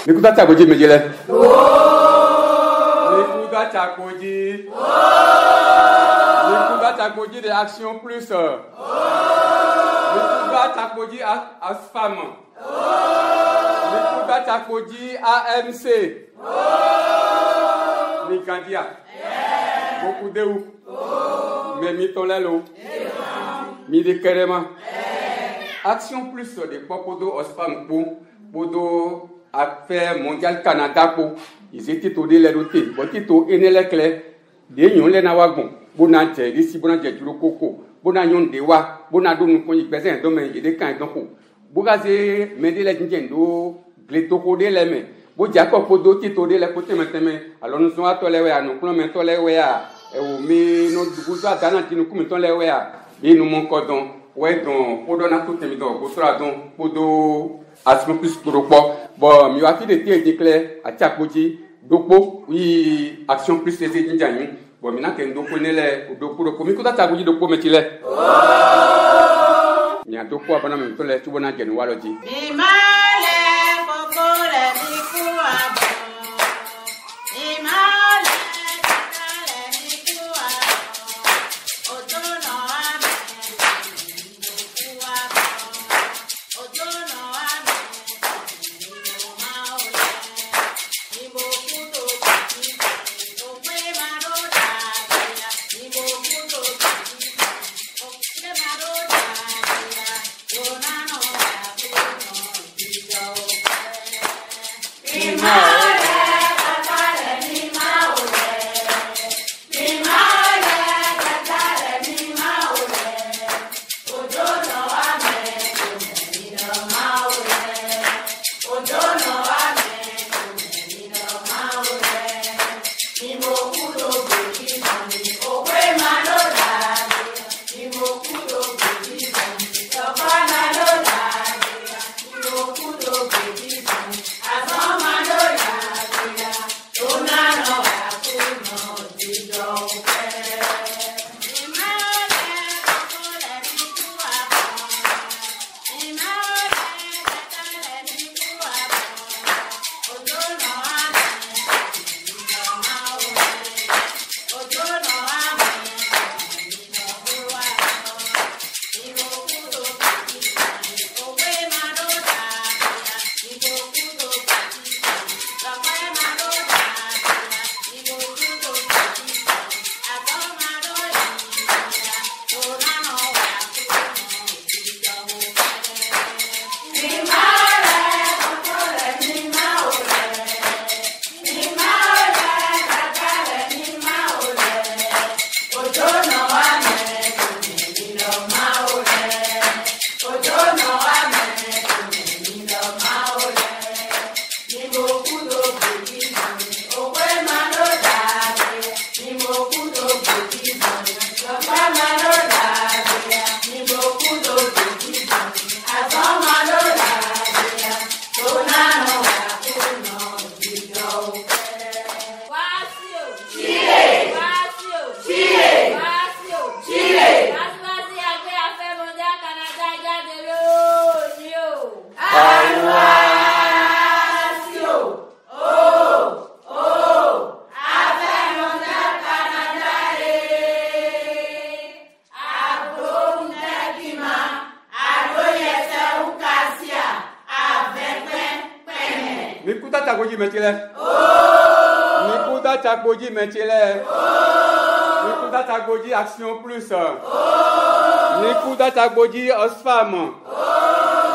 Nikuta Takoji Mejele. Nikuta Takoji. Nikuta Takoji de Action Plus. Nikuta Takoji ASFAM. Nikuta Takoji AMC. Nikandia. Beaucoup de ou. Mais mi tolelo. Mi de kerema. Action Plus de Popodo ASFAM Podo Affaire mondiale Canada pour ils étaient tous les rotés bon tito enele clé de nyon le na wagon bona je disi bona je duro koko bona nyon de wa bona do nu ko yi pese do men de kan don ko boga ze mendele njendo gleto ko de le me bo ja ko podo tito de le côté maintenant alors nous sommes à tole we anu ko men tole we a e o mi no dugu za dana tinu ku mi tole we a bi nu mon ko don we don podo na tout temi don ko sura don podo Action Plus Kuropo. Bon, mi wa fi de tie déclare à Takoji dopo oui Action Plus les Indiens. Bon, mi na ken dopo nele dopo ko mi ko Takoji dopo metile. Mi a dopo abana mi to le tu bona gen waloji. Mi male kokore mi kuabo. Mi male kakale mi kuabo. Otono ame kuabo. Otono ame Nikuta Takoji Metile. Nikuta Takoji Metile. Nikuta Takoji Action Plus. Nikuta Takoji ASFAM.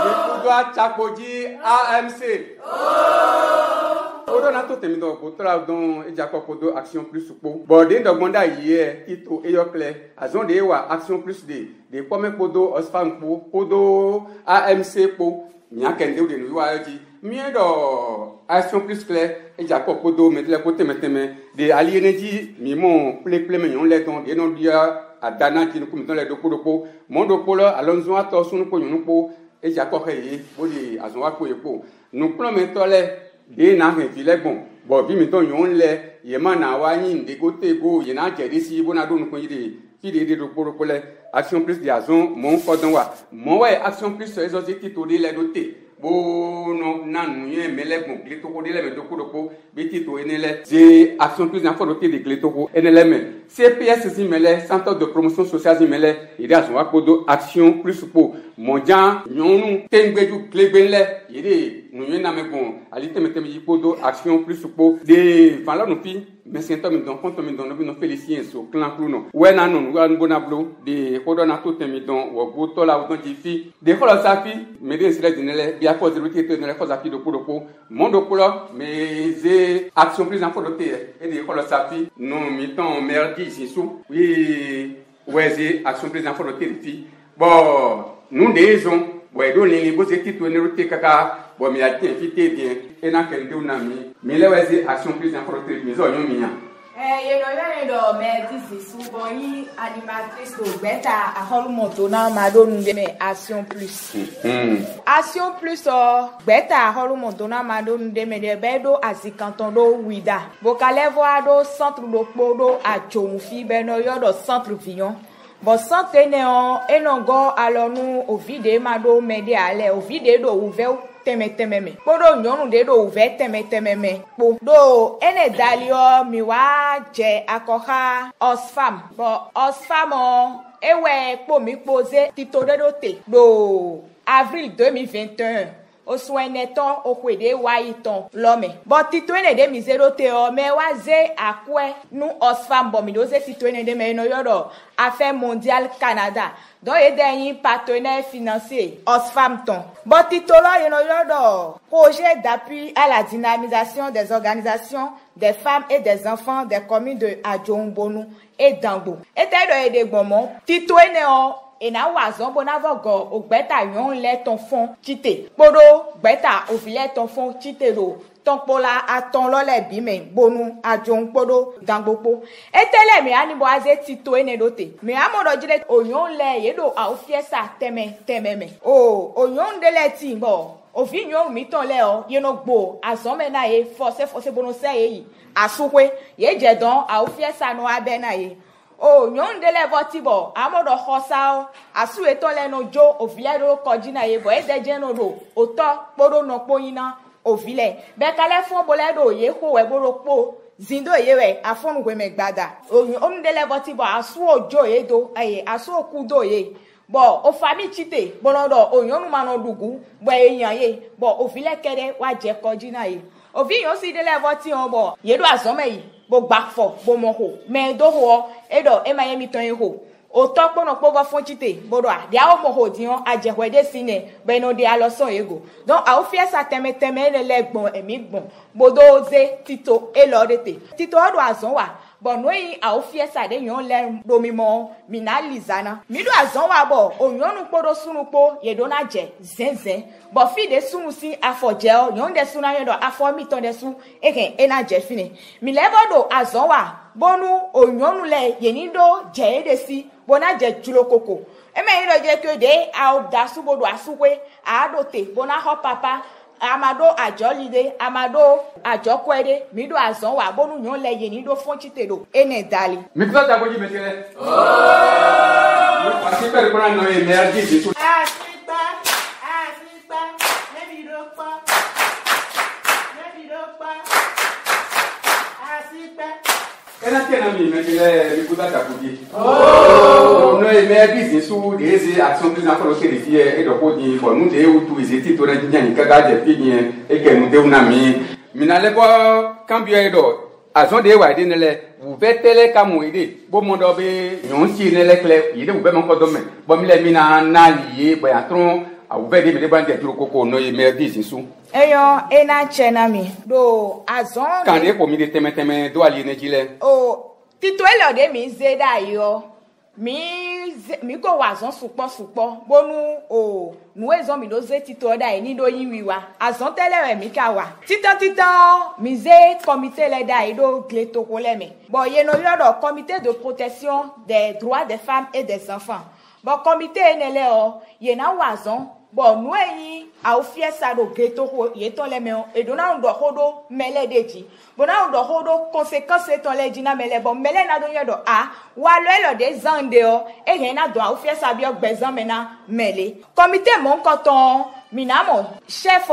Nikuta Takoji AMC. Odo to temi do ko tra don e jako ko do action plus po. Bo de ndogmonda yi ito eyokle azon de wa action plus de pome ko do osfam po ko do AMC po nya kende de no wa ji mi do action plus clair e jako ko do metle ko temeteme de alieneji mi mon ple me yon le ton de no dia adana ki no ko don le do ko mondo polo alonzo ato sunu ko yunu po e jako he bo de azon wa ko e po no plan me tole de na he file bon bo bi mi ton yon le ye ma na wa yin de go te go ye na je de si bo na do no ko yide fi de do ko le action plus de azon mon ko don wa mo wa action plus ezo ti to de le do te bo no nanu ye mele bon gleto ko de le me do ko bi ti to enele je action plus na fo do te de gleto ko enele me CPS si mele centre de promotion sociale si mele ide azon wa ko do action plus po monjan nyonu tengbeju glebenle ide no ye na me bon ali temete mi ko do action plus po de van la no fi mais c'est un don compte mi don no félicien so clan clouno we na no wa ngona blo de ko do na to temi don wo go to la wo don ji fi de ko la sa fi me de sele dinele bi a ko de route to ne ko za fi do ko mondo ko mais j'ai action plus en photo et de ko la sa fi non mi ton merdi ici sous oui ouais j'ai action plus en photo fi bon nous des gens ouais do ni bo c'est to ne route kaka bon mi a ti invité bien et na ken do na mi le ouais j'ai action plus en photo mi zo yon mi ya mais d'ici souvent animatrice au bêta à Holmontona madone de action plus action plus bêta à Holmontona madone de me de bedo azikantondo wida bokale voado centre do podo a chonfi beno yodo centre vion bon centre néon enongo alors nous au vide mado mede ale au vide do ouvert temeteme podo nyonu de do ouvert temeteme po do ene dalio mi wa je akoha osfam bo osfam ewe po mi pose tito de do te do avril 2021 o soeneton o kwede wa iton lome bo tito ene de mi zero te o me wa ze akwe nu osfam bo mi do ze tito ene de me no yodo affaire mondiale Canada donc aider un partenaire financier Osfam ton bon titolo you know yodo projet d'appui à la dynamisation des organisations des femmes et des enfants des communes de Adjombonu et Dambo et tel de bonmon tito ene o ena wazon bonavogo ogbeta yon le ton fond kite podo gbeta ovile ton fond kite do tonpola aton lole bime bonu ajon podo dangbopo etele mi ani boaze tito ene dote mi amodo jile oyon le yedo a ofiesa tememe o oyon dele ti bo ovinyon mi ton le o yeno gbo azome na ye force bono se yi asukwe ye jedon a ofiesa no abena ye o nyon dele votibo amodo khosao asu etole no jo ovile do kojina ye bo edeje no do oto podo no poyina ovile be kale fon boledo ye ko we boropo zindo yewe afonu gwe megbada o ndele votibo asu ojo ye do asu okudo ye bo o fami chite bonodo oyonu manodugu bo eyan ye bo ovile kere wa je kojina ye oviyon si dele voti on bo yedo azome yi bo gbafo bo moho me do ho edo e maye mi ton ho o to pono pogo fon chite bodo a dia o moho dion ajehwede sine be no dia lo so ego donc a o fiesa temeteme le legbon emi gbon bodo ze tito e lo dete tito do azon wa bon no yi a o fiesa de yon le do mi mo minalizana mi do azon wa bo o yonu podo sunu po yedo na je zenzen bo fi de sunu si afoje o yon de sunu yedo afo mi ton de su eken e na je fini mi lebo do azon wa bonu oyonu le yenido je de si bona je julokoko eme yido je ke de a o da su bodo asukwe a dote bona ho papa amado ajolide amado ajokwede mido azon wa bonu yon le yenido fonchite do ene dali mi ko ta boji betele parce que ko na no e merdi de tout Africa let me ena tena mi metele mi ko ta boji no e merdi de sou des actions plus en pour terrifier et do ko di bon nous de ou tout ezeti to na nyani kaga de pinye e ke nous de una mi na le bo cambio e do azon de wa de nele vous vetele kamu ide bo mondo be yon si nele kle ide vous be mon ko do me bo mi le mi na lié bo ya tron a ouvert des bande de coco no e merdi sou eyo ena chena mi do azon quand e komi de teme do ali ne jile o tito elo de mi zeda yo mi go wazon supo bonu o nu ezon mi do ze tito da e ni do yiwiwa azon tele mi ka wa tito mi ze comité le da e do gleto ko le me bon ye no yo do comité de protection des droits des femmes et des enfants bon comité enele o ye na wazon bon nu eyin a o fiesa do gleto ko ye ton le me o e do na ndo hodo mele deji bona ndo hodo conséquences ton le dina mele bon mele na do yo do a wa lo de zande o e ye na do a o fiesa bi o gbezan me na mele comité mon koton minamo chef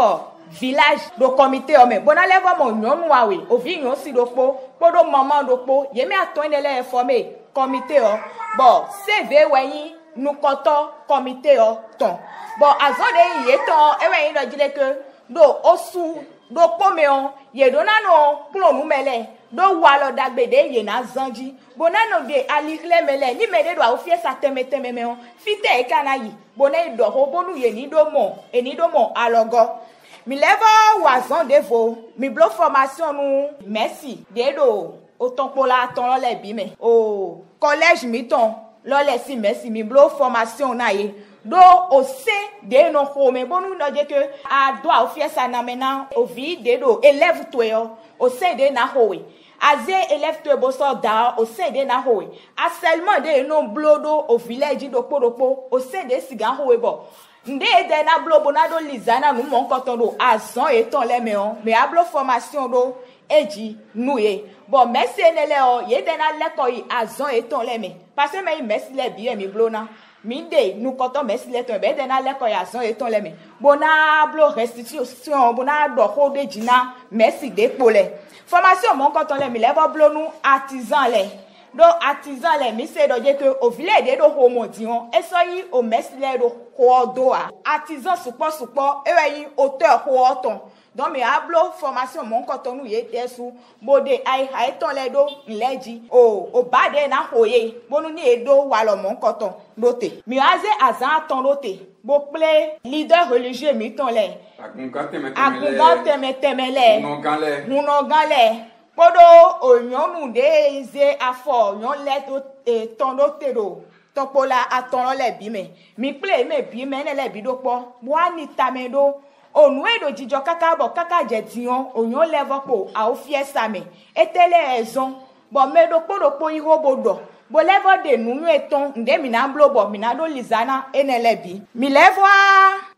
village do comité o me bona levo mo nyonu wa we o vi nyon si do po do maman do po ye me aton ele informer comité o bon CV weyin nu koto comité o ton bon azode ye ton e weyin do jile ke do osu do pomeon ye do nano plonu mele do walo dagbede ye na zanji bonano de alikle mele ni mede do ofie sa teme me on fite e kana yi bonai do ho bonu ye ni do mo alogo mi levo wazon devo mi blo formation nu merci de do o tonpola ton le bi me o collège mi ton lo le si merci mi blo formation na ye do o se de no home bonu no je ke a do a ofiesa na mena o vi de do élève to yo o se de na howe aze élève to bo so da o se de na howe a seulement de no blodo o village do poropo o se de siga howe bo nde de na blobo na do lizana nu mon koton do azon eton le me on me ablo formation do eji nuye bon merci enele o ye de na leko yi azon eton le me parce que me merci le bi mi blona minde nous koton merci le ton be de na leko ya azon eton le me bona blo restitution bona do ho de jina merci de pole formation mon koton le mi le blo nu artisan le do artisan le mi se do je ke o village de do ho modion e so yi o merci le do ho do a artisan supo e we yi auteur ho ton donc me ablo formation mon koton nu ye tesu bode ai ton le do nleji o bade na hoye bonu ni edo walo mon koton dote mi aze azan ton dote bo ple leader religieux mi ton le agunga teme le no ganle podo onyonu de ze afo nyon le do ton dote do topola aton le bi me mi ple me bi me ne le bi do po bo ani tamedo onu edo jijo kaka bo kaka jetiyon onyon level po a ofiesa me etele ezon bo medo po iho bodo bo level de nu eton nde mi na blo bo mi na do lizana enelebi mi level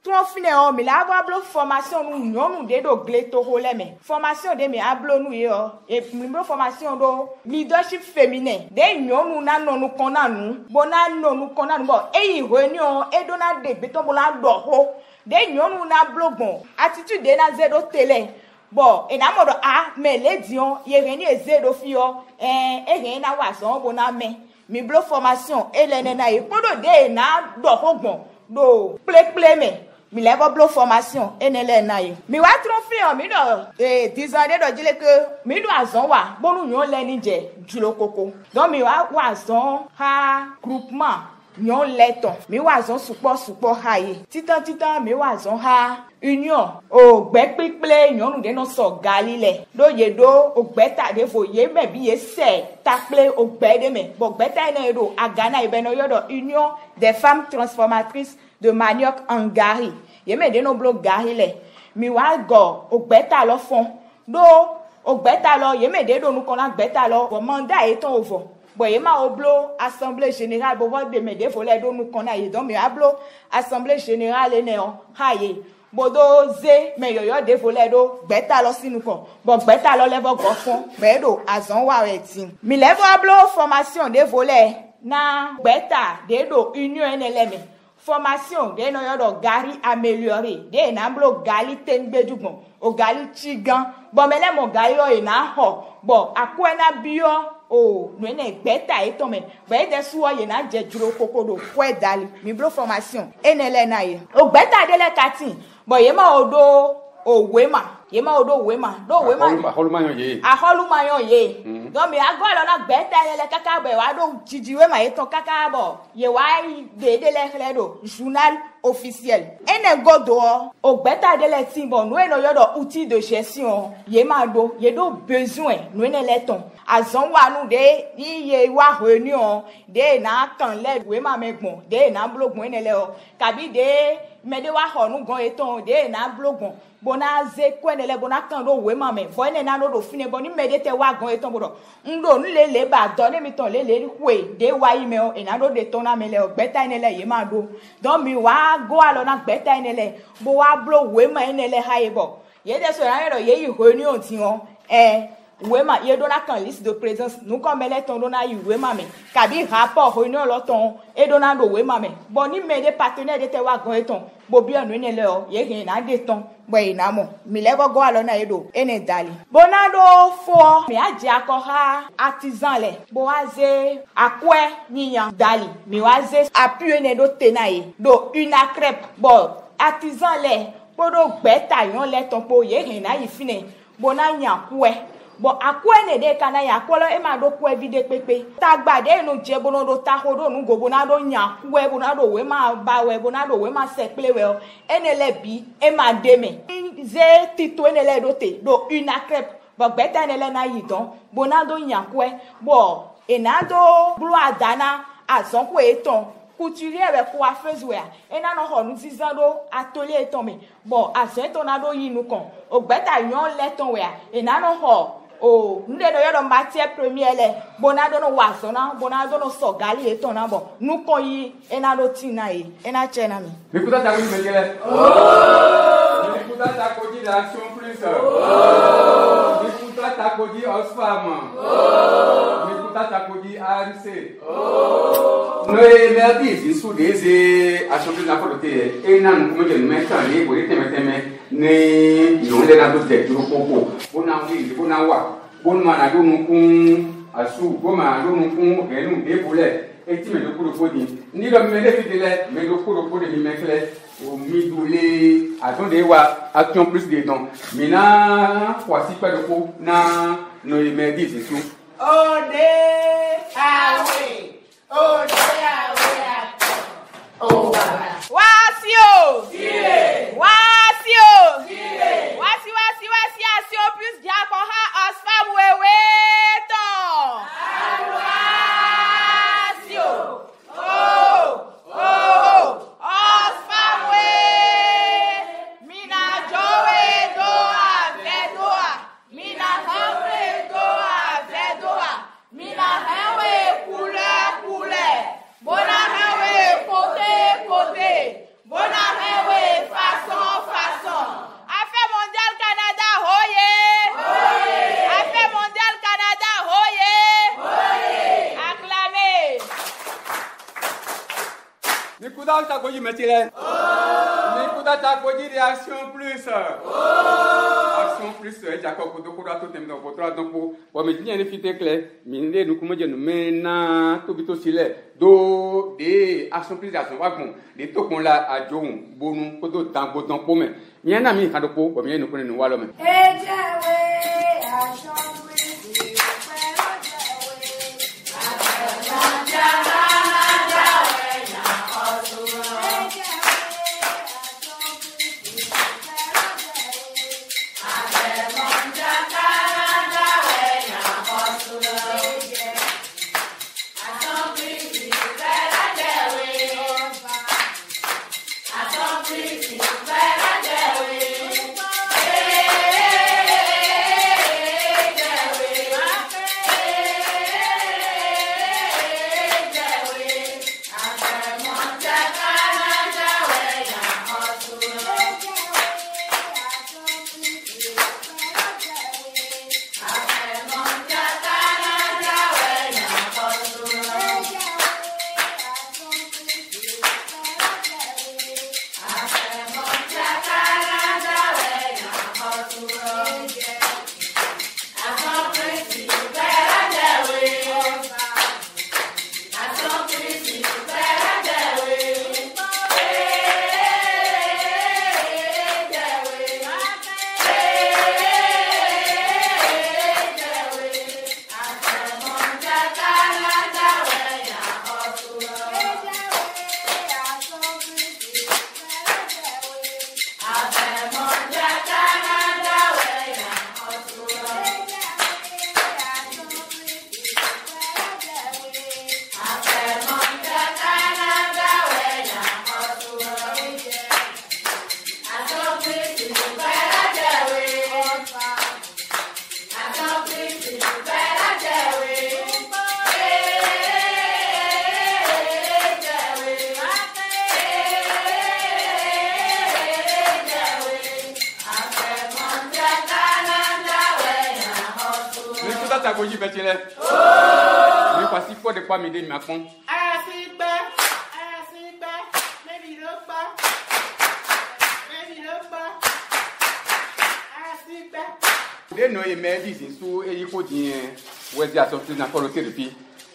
ton fine o mi la blo formation nu nyonu de do gleto hole me formation de mi ablo nu ye o e mi blo formation do leadership féminin de nyonu na nonu konanu bo na nonu konanu bo eyi ho ni o edo na de beto bo la do ho de nyonu na blogbon attitude de na zedo tele bon e na modo a me le dion ye reni ezedo fio e na wason bo na me mi blo formation elene na e podo de na do hogbon do ple me mi le blo formation enele na e mi wa trofeo mi do 10 ans de do jile ke mi do azon wa bonu nyon le ni je julo koko donc mi wa azon ha groupement nyon leton mi wazon supo haye titan mi wazon ha union o gbe piple nyonu de no so galile do ye do o gbe ta de fo ye me bi ye se taple o gbe de me bo gbe ta na do agana ibe no yodo union des femmes transformatrices de manioc en gari ye me de no blog gari le mi wa go o gbe ta lo fon do o gbe ta lo ye me de do nu kon la gbe ta lo bo mandat eton ovo boye ma oblo assemblée générale bo de me de volé do nu kona ye don me ablo assemblée générale ne o haye bodo ze me yoyo de volé do gbeta lo sinu kon bo gbeta lo level go fon me do azon wa etin mi level ablo formation de volé na gbeta de do union NLM formation de no yodo gari amélioré de na blo gali tengbedugbon o gali chigan bo mele mo gari o e na ho bo akwena bio o nene gbeta eton me be de suwo ye na je juro kokodo kwe dali mi blo formation enele na ye o gbeta de le katin bo ye ma odo owema ye ma odo owema do owema aholumayon ye don mi agolo na gbeta ele kaka be wa do jijiwe ma eton kaka bo ye wa de le do journal officielle. Ene godo o gbeta de le timbo no eno yodo outil de gestion ye mado ye do besoin no ene leton azon wa nu de ye wa réunion de na kan le we ma megbon de na blogbon ene le o kabi de mede wa ho nu gan eton de na blogbon bona ze kwene le bona kan do we ma me fo ene na no do fine boni mede te wa gan eton bodo ndo nu le ba do ne mi ton le we de wa ime o ena do de ton na me le o gbeta ene le ye ma do don mi wa go alo na gbeta ene le bo wa blo we ma ene le ha ye bo ye de so ran ro ye yi réunion ti won we ma ye do na kan liste de présence nous comme ele ton do na yi we ma me kabi rapport réunion lo ton e do na do we ma me bo ni me de partenaire de te wa gan eton bo bi anu ene le o ye gen na de ton bo ina mo mi le go alo na ye do ene dali bo na do fo mi aje akoha artisan le bo wa ze akwe niyan dali mi wa ze appui ene do tenaye do una crêpe bo artisan le bo do gbeta yon le ton po ye gen na yi fine bo na yan kwe bo akwe ne de kana ya kwolo e ma do kwe vide pepe ta gbade nu je bo no do ta ho do nu go bo na do yan kwe bo na do we ma ba we bo na do we ma se ple we ene le bi e ma de me ze tito ene le do te do una crêpe bo gbeta ene le na yi don bo na do yan kwe bo e na do blu adana azon ko eton couturier avec coiffeuse we e na no ho nu tizan do atelier eton me bo azon eton na do yi nu kon o gbeta yon le ton we e na no ho o nde do yodo matière première le bona do no wasona bona do no sogali eton na bo nu kon yi e na do tina yi e na chena mi Mikuta ta ko ni mekele Mikuta ta ko di l'action plus Mikuta ta ko di Osfam Mikuta ta ko di ANC Noi merdi si su dese action plus na ko te e na nu ko je metan ni ko teme ni no le na do te ro popo bona wi bona wa bona na do nu kun asu bona do nu kun enu de bole eti me do ko do ni ni do me le fitele me do ko do ni me kle o mi doulé attendez wa action plus de temps mina voici pas de ko na no merdi si su Ode awe oh baba wasio Sire. wasio Sire. wasi action plus dia ko ha osfam wewe ton wasio osfam we mina jowe do avedoa mina hawe do avedoa mina hawe kule bona hawe côté bona hawe façon affaire mondiale Canada hoye affaire mondiale Canada hoye acclamé Mikuta ta ko di metile Mikuta ta ko di action plus action plus e jako ko do ko do tem do ko tra donc po me ni fite clair mi le nu ko mo je nu mena to bi to sile do de action plus action wa gun de to kon la ajohun bonu ko do tan go tan po me mi na mi kan do po mi nu ko ni wa lo me ejewe action plus là. Mi quasi pas de quoi me dire ma con. De no e me di sin su e yiko din we di aso ti na folo ke ri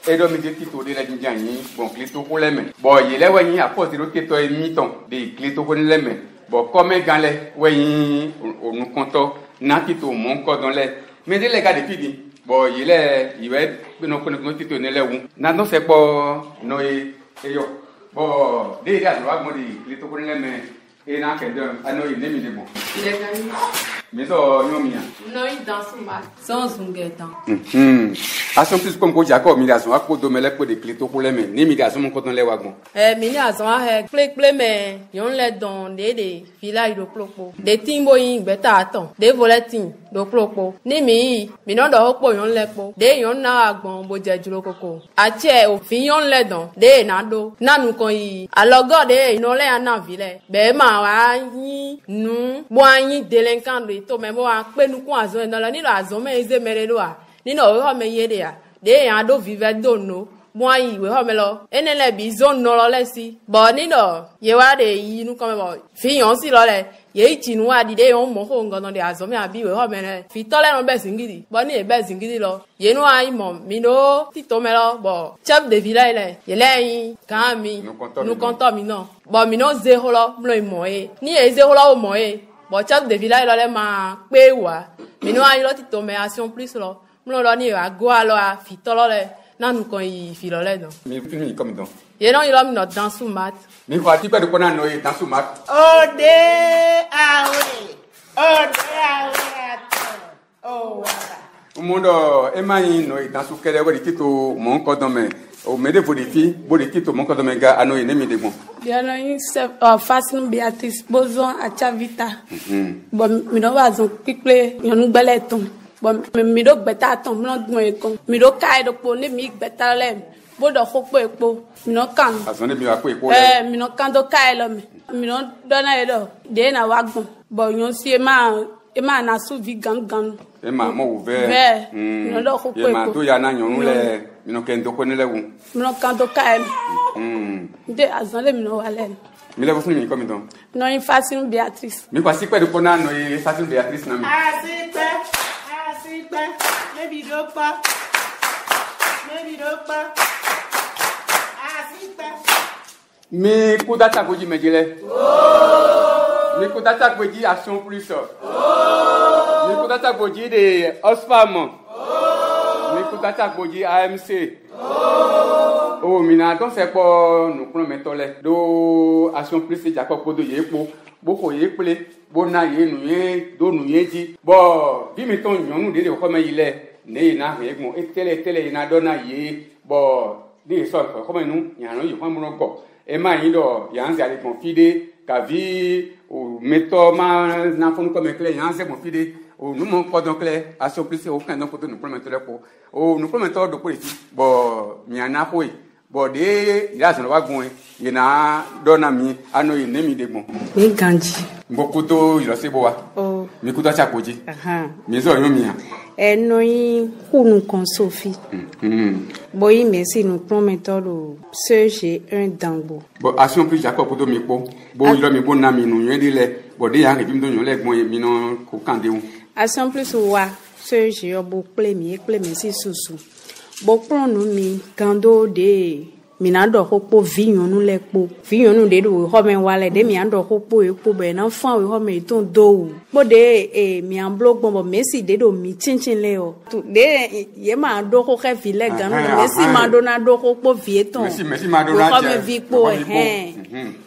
e do mi de ti to de la jinjan yin bon klito ko leme bo ye le we yin apo ti ro ke to e mi ton de klito ko leme bo comme gan le we yin onu konto na ti to mon ko don le me de le ga de fidi bo ye le iwe no ko no ti to ne le wu na no se po no e yo bo de ya no wa mo de klito ko leme e na ke do ano ye ne mi de bo Il est gagné. mais so nyomia Non, il danse mal. Sans zungetan. Ason plus comme ko Jacob migration ko do mele ko de klito ko leme ni migration ko don le wagon Mini azon a ple me yon le don de village do klopo. De timbo yin beta aton. De voletin do klopo. Ni mi no do hopo yon le po. De yon na agbon bo je juro koko. Atie o fi yon le don. De na do. Na nu kon yi. Alogo de no le ana ville. Be ma wa yin nu bo yin delinquant to me mo a pe nu ko azon na la ni lo azon me eze mere lo a. Ni no ho me ye de ya. De yan do vive do no. Moi we ho me lo enele bi zone no lo le si bo ni do ye wa de yi nu ko me bo fi yon si lo le ye ti nu wa di de yon mo ho ngono de azo me abi we ho me le fi to le no be singidi bo ni e be singidi lo ye nu ai mo mi no ti to me lo bo chef de village le ye le yin kan mi nu konto mi no bo mi no ze ho lo mlo mo e ni e ze ho lo mo e bo chef de village lo le ma pe wa mi no ai lo ti to me action plus lo mlo lo ni wa go alo a fi to lo le nanu kon yi filole don mi fini comme donc ye non yilo mi no dans sous mat mi ko ati pe de ko na no e dans sous mat Ode awe. Oh, o mundo e mai no e dans sous kere we tito mon ko don me o me de vodifi bo de tito mon ko don me ga ano e ne mi de bon Diana yin se fasin Beatrice Bozon a Chavita. Bon mi no wa zon piple yon gbele ton. Bon mi do gbeta ton mi no gbon e kon. Mi do kai do po ni mi gbeta le. Bo do khopo epo. Mi no kan. ason de mi wa ko e ko Mi no kan do kai lo mi. Mi no dona e do. De na wa gbon. Bon yon si e ma na su vi gang. e ma mo wo ve Mi no do khopo e ma epo. to ya na nyonu le mi no ken do ko ne le wu Mi no kan do kai. De azan le mi no wa le. mi le fini comme donc No yin fasin Beatrice. mi ko si pe de ko na no e fatin Beatrice na mi Asipe. Maybe dopa. Asipe. mi ko data ko ji mejele mi ko data ko ji action plus mi ko data ko ji de Osfam mi ko data ko ji AMC o mi na don se po nu kun me tole do action plus Jacob ko do ye po bo ko ye ple bo na ye nu ye do nu ye ji bo bi mi ton yonu de ko me ile ne na he gun tele na do na ye bo de so ko me nu yan no yi ko mo go e ma yin do yan se ale confide ka vi o meto ma na fonu ko me kle yan se confide o nu mo ko don kle action plus o kan don ko to nu prometto le ko o nu prometto do ko ti bo mi ana ko bo de ya so wa gun ye na do na mi ano ye ne mi de gbon Mi ganji. mbokuto ilosebo wa Oh. mi kuto chakoji Aha. mi zo yo mi No yin hunu kon Sophie. Boyi merci nous promettons le Serge un dango. bo action plus Jacob kuto mi po bo ilo mi bo na mi nu yen de le bo de ya ke bi mi do yon le gbon mi no ko kande wu Action plus wa Serge obo ple mi si susu. Bo pron nu mi gando de minando hopo vinyonu le po vinyonu de do ho men wale de mi ando hopo epo be na fan we ho me ton do bo de mi an blog bo Messi de do mi chinchin le o to de ye ma do ko ke vile ganu Messi ma do na do hopo vieton Messi ma do na ho me vi po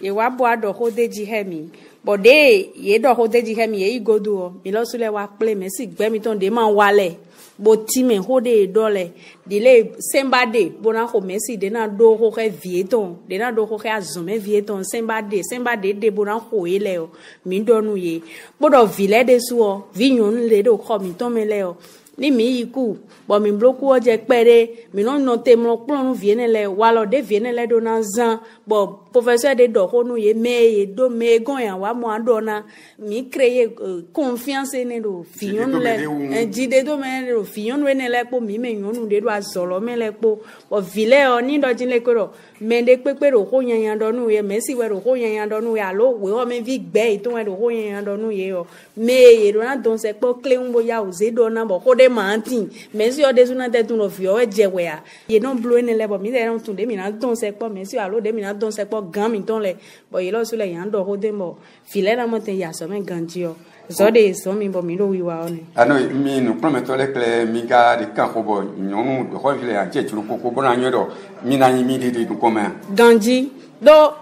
ye wa bo ado ho de ji hemi bo de ye do ho de ji hemi ye igodo o mi lo sule wa play Messi gbe mi ton de ma wale bo time hode dole dile semba de bona ko Messi de na do ko ke vieton de na do ko ke azume vieton semba de bona ko ele o mi donu ye bodo vile de so vinyon le do ko mi to mele o ni mi iku bo mi bloku o je pere mi no no te mo plonu viene le walo de viene le do na zan bo professeur de do ko nu ye me do me gon ya wa mo adona mi créer confiance ne do fion le jide do me do fion we ne le po mi me yonu de do azolo me le po bo vile o ni do jinle ko me de pepe ro ko yan do nu ye me si we ro ko yan do nu ya lo we o me vi gbe ito we ro ko yan do nu ye o me ye do na don se po clé un bo ya o ze do na bo ko de mantin me si o de suna te tu no fi o je we ya ye no blow ne le bo mi de don tu de mi na don se po me si alo de mi na don se po gan mi ton le bo ye lo su le yan do ko de mo file na mo te ya so me ganji o so de so mi bo mi do wi wa o ne ano mi no prometo le clé mi ga de kan ko bo nyonu do ko vile an je churu ko bo na nyodo mi na mi de du ko ma ganji do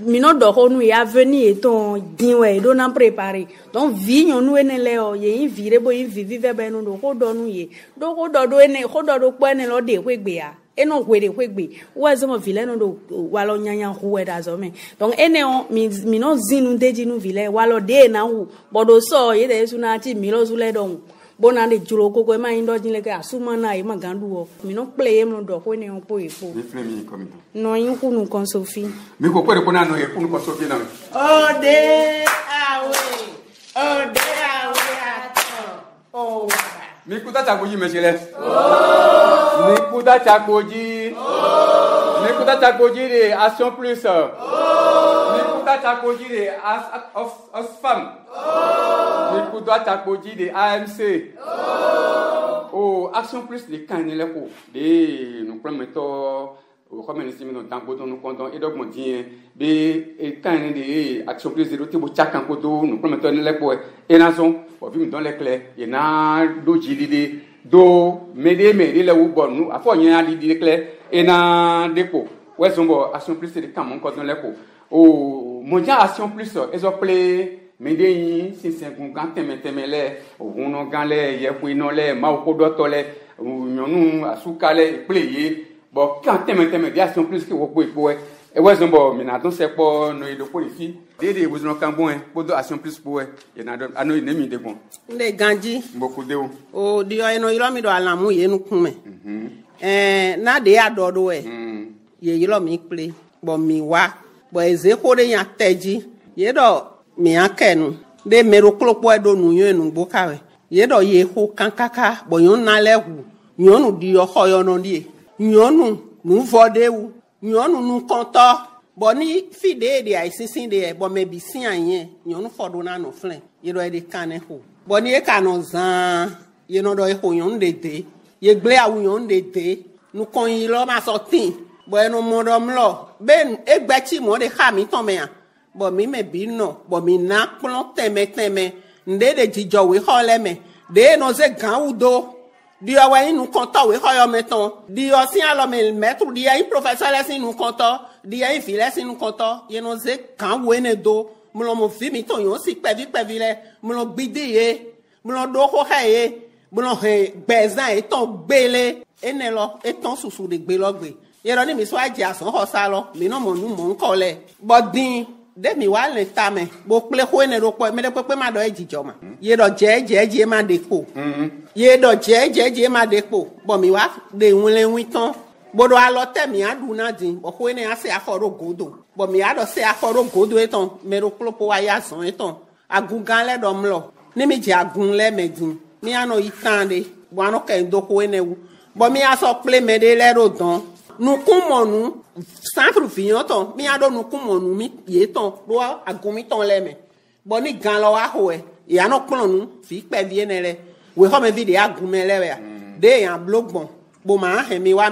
mino do ko nu ya venir eton dinwe do na préparer donc vi nyonu ene le o ye vire bo yin vive be no do ko do nu ye do ko do ene ko do po ene lo de kwegbe ya eno kwede kwegbe wa zo mo vile no do wa lo nyanya ho we da zo me donc ene o mi no zinu deji nu vile wa lo de na hu bodo so ye de su na ti mi lo su le don bona de juro ko ma indo jinle ka asuma na e magandu o mi no play em no do ko ne o po epo mi frère mi comme no yin ku nu kon Sophie mi ko pere ko na no e ku nu ko Sophie na Ode ato. Oh. mi ku ta ko yi mesele mi ku ta ko ji mi ku ta ko ji de Action Plus mi ku ta ko ji de Oxfam mi ku ta ko ji de AMC oh Action Plus de kan ni le ko de nous promettons o comme ni simi no tanko to no konton e dogmo tin be kan ni de Action Plus de ti bo chakan ko do nous promettons ni le ko e na son o vi mi don le clé e na do ji de do mede le wo bon nu afo yen ali di clé e na depo we so bo Action Plus de kan mon ko don le ko o mo ja Action Plus e zo play mede yin sinsin gun gan temetemele ohun no gan le ye ku ino le ma ko do to le nyonu asuka le play bo kan temeteme de Action Plus ki wo po epo e we so bo mi na don se po no ido po ifi dede wo no kan bon po do Action Plus po e na do ano ne mi de bon Nde ganji mboku de o di o eno iro mi do alamu ye nu kun me na de adodo ye yilo mi play bo mi wa bo eze ko de yan teji ye do mi akenu de mero klopo edo nu yo enu gbo kawe ye do ye ho kankaka bo yon na lehu nyonu di o hoyo no die nyonu nu vodewu nyonu nu konto bo ni fide de ai sinsin de bo me bi sin ayen nyonu fodo na no flen ye do e de kan ho bo ni e kan no zan ye no do e ho yon de ye gble awu yon de nu kon yi lo ma so tin bo eno mo do mlo ben egbe ti mo de ha mi ton me an bo mi me bi no bo mi na klon teme nde de jijo we ho le me de no ze gan udo di o wa inu konto we ho yo meton di o sin alo me metru di ai professeur le sin nu konto di ai fi le sin nu konto ye no ze kan we ne do mo lo mo fi mi ton yo si pevi le mo lo gbidi ye mo lo do ho he mo lo he gbezan e ton gbele ene lo e ton susu de gbe lo gbe ye ro ni mi so aje asan ho sa lo mi no mo nu mo nko le bodin de mi wa le ta me bo ple ko ene ro po me de pe ma do ejijo ma ye do je ma de po ye do je ma de po bo mi wa de wunle witan bo do alo te mi adu na din bo ko ene ase aforo godo bo mi ado se aforo godo eton me ro klopo wa ya son eton agungan le do mlo ni mi je agun le medin mi ano itande bo ano ke ndo ko ene wu bo mi aso ple me de le ro don nu kumonu centre fiyon ton mi ado nu kumonu mi ye ton do agumi ton le me bo ni gan lo wa ho e ya no plonu fi pe vie ne le we ho me video agume le ya de yan blogbon bo ma he mi wa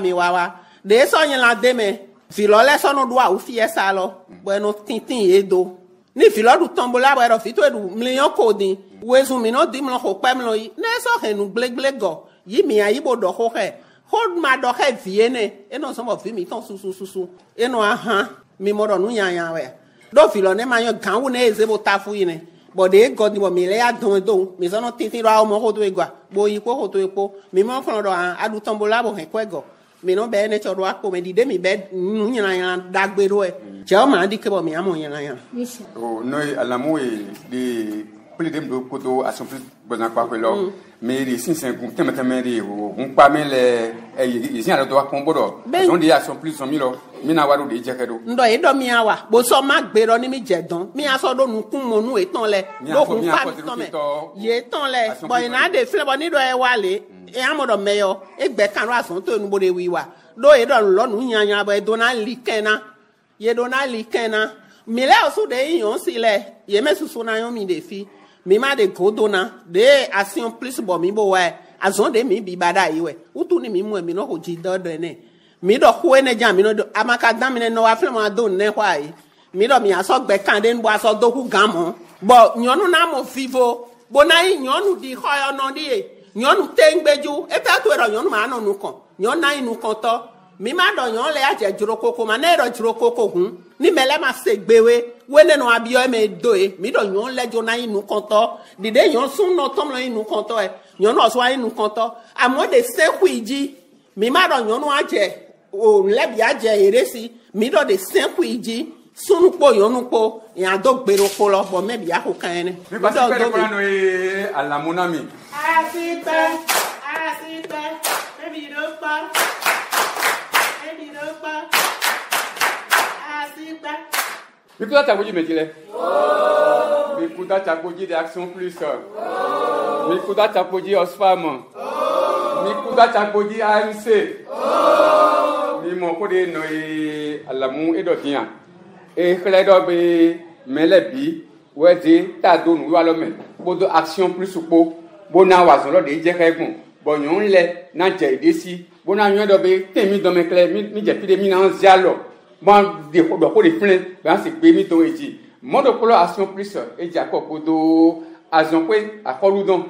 de so yin la de me fi lo le so no do a u fi esa lo bo no tintin ye do ni fi lo du tombola bo ro fi to edu million coding we zu mi no di mo ho pe mi lo yi na so he nu gble go yi mi ayi bo do ho he hold my dog head viene e no some of mi ton susu e no aha mi mo do nu yan we do fi lo ne ma yan gan wo ne eze bo ta fu yin but de god ni bo mi le adon do mi so no tintin ro mo ho do egwa bo yi ko ho to epo mi mo fun do adu tombola bo he ko ego mi no be ne cho do apo me di de mi be nu yan dagbe ro e je o ma di ke bo mi amo yan oh no alamu e de plus de kodo action plus besoin quoi que là mais les 5 tellement de on pas mais les ils y a doit combodo on dit action plus 100 000 mi na waru de jekedo ndo e do mi awa bo so ma gbero ni mi jedon mi aso do nu kun mo nu etan le do kun pa mi ton me ye ton le boy na de fle bo ni do e wale e amodo meyo e gbe kan ason to nu bo de wiwa do e do lo nu yanya bo e do na likena ye do na likena mi le osu de yon si le ye me susu na yon mi de fi mi ma de godona de action plus bo mi bo wa azon de mi bi bada yi we utu ni mi mu mi no ho ji do do ne mi do ko ne jam mi no do amaka dam mi no wa fle ma do ne kwa yi mi do mi aso gbe kan de nbo aso do ku gan mo bo nyonu na mo vivo bo na yi nyonu di ho yo no di e nyonu te ngbeju e ta to ero nyonu ma no nu kan nyon na inu kan to mi ma do nyon le aje juro koko ma na ero juro koko hun ni mele ma se gbewe we ne no abio e me do e mi do nyon le jo na inu kan to dide nyon sun no tom lo inu kan to e nyon no so inu kan to amo de se kuiji mi ma do nyonu aje o lebi aje eresi mi do de 5 iji sunu po yonu po yan do gbero ko lo bo me bi akokan ene mi ba se pere ko no e ala monami asipe baby do pa asipe mi kuda ta boji metile mi kuda ta boji de action plus mi kuda ta boji osfam mi kuda ta boji ANC mi mo ko de no e alamu e do tian e kle do be melebi we de ta do nu wa lo me bodo action plus po bona wa so lo de je kegun bo yun le na je ide si bona yun do be temi do me kle mi je pide mi na zialo bon de ko de flen ba se pe mi to eji modo ko action plus e ja ko bodo azon pe akolu don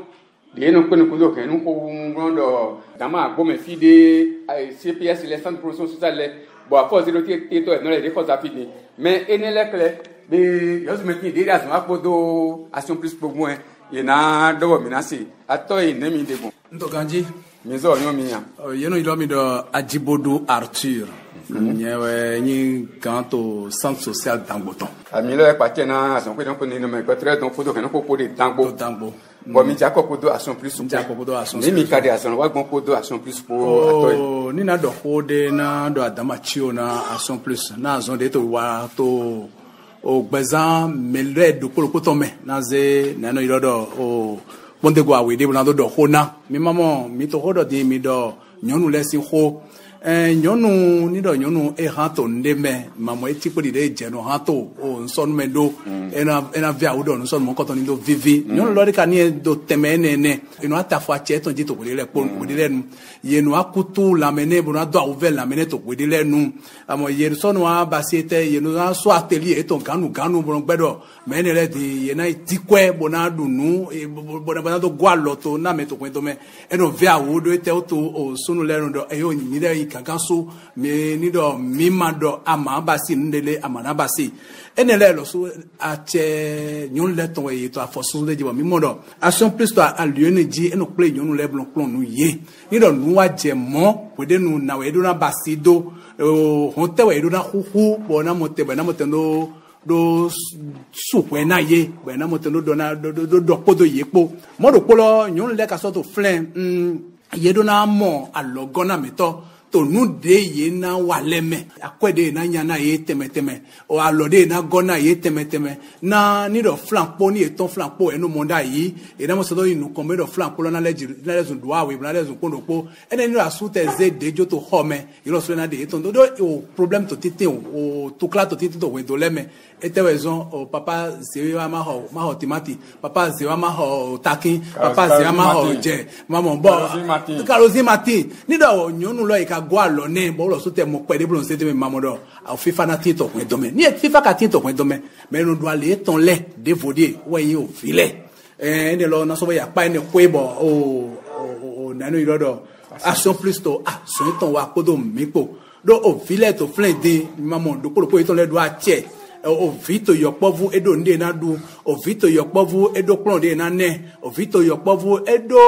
de no ko no ko ke no ko rondo dama go me fide CPS les centres de promotion sociale bon à force de to no le de ko ça fini mais enele kle be yo me ti de azon apodo action plus pour moi ye na do mi na si ato e ne mi de bon ntokanji mizo nyo mi ya yeno ilo mi do Ajibodo Arthur nyewe ni kanto centre social Dangoton amilo e pa tena azon pe donc ni no me très donc photo que no ko de Dango bon mi ja ko do action plus ja ko do action mi kade action wa gbon ko do action plus pour ato ni na do ko de na do adama chio na action plus na azon de to wa to o gbezan mele do ko to me na ze na no ilo do o bonde go awe de na do hona mi mama mi to hodo de mi do nyonu lesi ho nyonu ni do nyonu e hanto ndeme mamo etipo de jeno hanto o nson me do ena via udo nson mo koto ni do vivi nyonu lo de kan ni do temene ne ino atafo che to jito ko le po ko de nu yenu akutu la mene bo na do ovel la mene to ko de le nu amo yenu so no abasiete yenu so atelier to ganu bo gbedo mene le di yena tikwe bo na dunu bo na do gwa loto na me to ko to me eno via udo ete to o sunu le ndo eyo ni de kankanso me ni do mima do ama basi ndele amana basi enele lo so ache nyon le ton e to afosun de jibo mimo do action plus to a lieu ne ji eno play nyon le blon plon nu ye ni do nu wa je mo we de nu na we do na basi do ho te we do na huhu bo na mote no do supwe na ye be na mote no do na do podo ye po mo do polo nyon le ka so to flen ye do na mo alogona meto to nu de ye na waleme akwede na nya na ye temeteme o alode na gona ye temeteme na ni do flanpo ni eton flanpo enu monda yi e na mo so do inu ko me do flanpo na lezun do awe na lezun kondo po ene ni asute ze de jo to home ilo so na de eton do o problem to tite o to kla to tite to we do leme etewezon o papa zewa ma ho timati papa zewa ma ho takin papa zewa ma ho je mama bo Caroline Martin ni do nyonu lo ka gwa lo ne bo lo so te mo pe de blon se te me mamodo a FIFA na ti to kun do me ni FIFA ka ti to kun do me me no do ale ton le de vodier we yin o file ne lo na so ya pa ni kwebo o na no irodo action plus to action ton wa kodo mi po do o file to flen de mamo do ko ton le do a che ovito yokpovu edo nde na du ovito yokpovu edo klon de na ne ovito yokpovu edo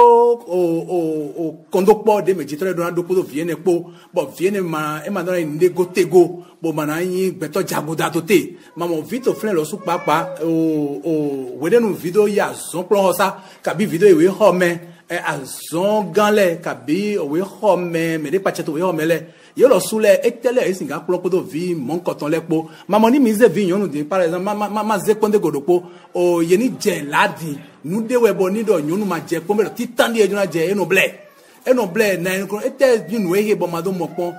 o kondokpo de mejitre do na do podo viene po bo viene ma e ma do nde gotego bo mana yin gbeto jagoda to te mama ovito flen lo su papa o wedenu video ya zon klon hosa kabi video e we ho me azon ganle kabi o we ho me de pacheto we ho me le yo lo sule etele e singa klo podo vi mon koton lepo mama ni mi ze vi yonu din par exemple ma ze konde godopo o ye ni je ladi nu de we bo ni do yonu ma je ko me ti tandi e juna je eno ble na en ko ete yunu e he bo ma do mo pon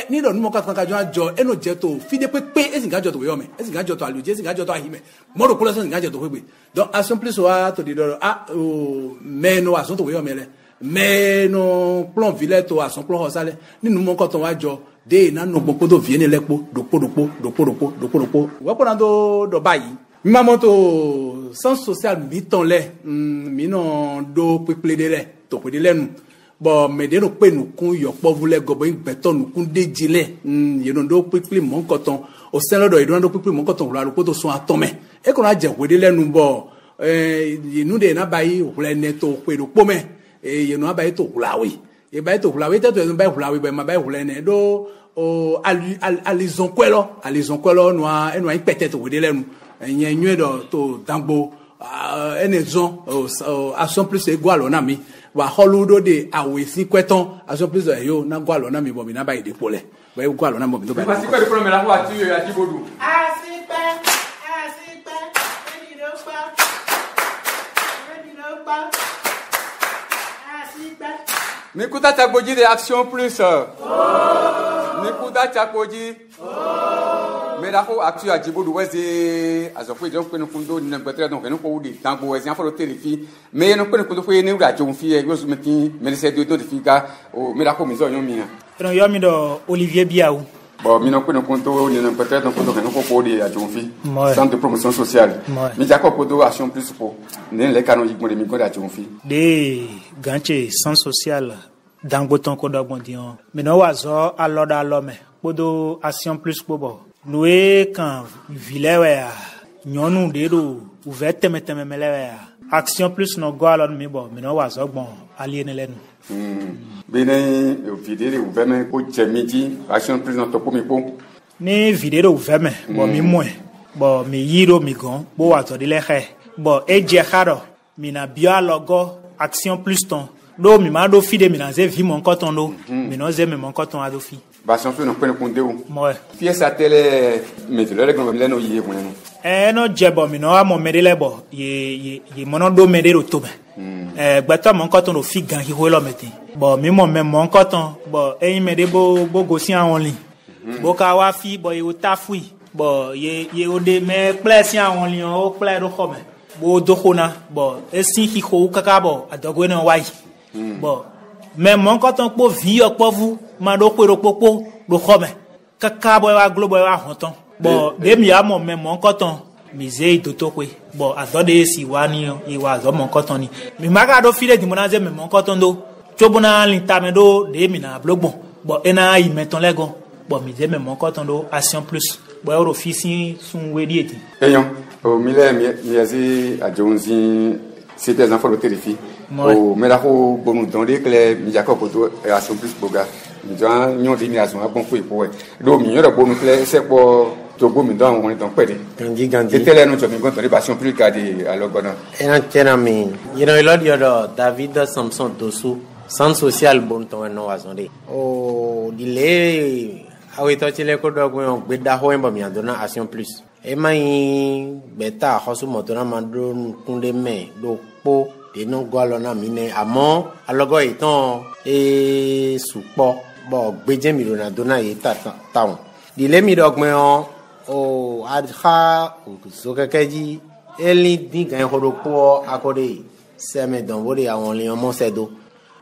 ni do nu mo ka juna jo eno je to fi de pe e singa jo to we o me e singa jo to aluje e singa jo to ahime mo ro ko lo singa jo to we donc a simple so a to di do me no aso to we o me le mais no plan vileto a son plan hosale ni nu mo ko ton wa jo de na no gbogbo do viene lepo dopo wa ko na do bayi mi ma moto sans social mi ton le mi no do peple de le to pe de lenu bo me de no pe nu kun yo po vule gobo igbeto nu kun deji le ye no do peple mo ko ton o sen lodo idon do peple mo ko ton lo to so atome e ko na je we de lenu bo nu de na bayi o le neto pe do po me you know about to hulawi e ba to hulawi te to ba hulawi ba ma ba hulene do o alizon kwelo no eno an pete to we lenu yen nyu do to dangbo enezon a son plus igual na mi wa holudo de awesi kweton a son plus yo na gwalo na mi bo mi na ba ide pole ba gwalo na mo mi do ba parce que le problème la voiture ya Djibodu Nikuta Tchakoji de Action Plus. Nikuta Tchakoji. Mais là, Action à Djibodu, c'est à ce point, donc, nous pouvons nous peut-être donc nous pouvons dire tant que vous avez fait le téléphone. Mais nous pouvons nous la jeune fille, nous mettons, mais c'est deux filles au mais là, comme ils ont mis. Donc, il y a Olivier Biaou. Bon, nous pouvons nous peut-être nous pouvons dire à jeune fille. Centre de promotion sociale. Mais Jacob Podo Action Plus pour les canaux de micro à jeune fille. Des ganchés sans social. Dangoton kodo bondion mais no wazo aloda lome kodo Action Plus bobo noé kan vilewe nyonu dedo ouverte metememelewe Action Plus no go alon mi bo mais no wazo bon aliene lenu bene vidéo ouveme ko jemiji Action Plus no topo mi po ni vidéo ouveme bo mi moe bo mi yiro mi gon bo wazo de lehe bo eje haro mi na bio logo Action Plus ton do mi ma do fi de mi na ze vi mon coton do mi no ze me mon coton a do fi ba son fe no pe ko de o mo fi esa tele me de le gbo le no ye mo no jebo mi no a mo me de le bo ye mo no do me de ro to be gbato mon coton do fi gan hi ho lo meti bo mi mo me mon coton bo eyin me de bo go si awon li bo ka wa fi bo ye o ta fui bo ye o de me ple si awon li o ple ro ko me bo do khona bo esin hi ho kaka bo adogo na wai bon mais mon coton po vi okpo vu ma do pero popo do khome kaka boy wa globo wa honton bon de mi amo mais mon coton mi ze do to pe bon azode si wa ni i wa zo mon coton ni mi maga do file di monaze mais mon coton do chobuna lintame do de mi na blogbon bon ena i meton legon bon mi ze mais mon coton do Action Plus bon euro fisi sun wedi eti eyon o mile mi azi a jonzi c'était des enfants de terrifie o mera ko bonu donde kle mi Jacob Podo Action Plus boga mi jan nyon de mi azon abon fo epo do mi yoro bonu kle se po to bo mi don won don pede gandi tele no to mi gon to Action Plus ka de alogona ena tena mi lord yodo David Samson Dosu sans social bon to no wazonde o dile awe to chile ko do gon gbe da ho en mi adona Action Plus e mai beta hosu motona mandron kunde me do po de no gwalona mi ne amo alogo itan e supo bo gbeje mi rona dona ye taun dile mi dogme o adha o so kekeji eli digan horopo akode seme don bode awon le omo sedo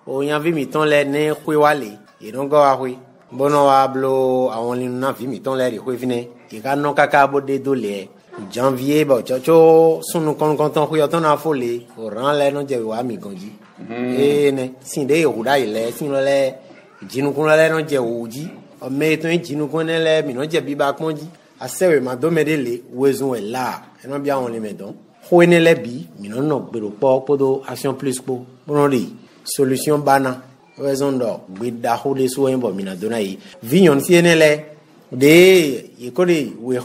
o yan vi mi ton le ne kwe wale e don go ahwe bono wa blo awon le na vi mi ton le ri kwe fine e ka no kaka bode do le janvier ba chocho sunu kon ton ko yoton na fole o ran le no je wa mi ganji e ne sin de yoda ile sin le jinu kun le no je oji o me to jinu kun le mi no je bi ba ponji asewe madomedele wezon là et non bien on les mettons hoene le bi mi non no gbero po podo action plus po bonori solution bana wezon do gbida hole so en bo mi na dona yi vignon sienele de yekode we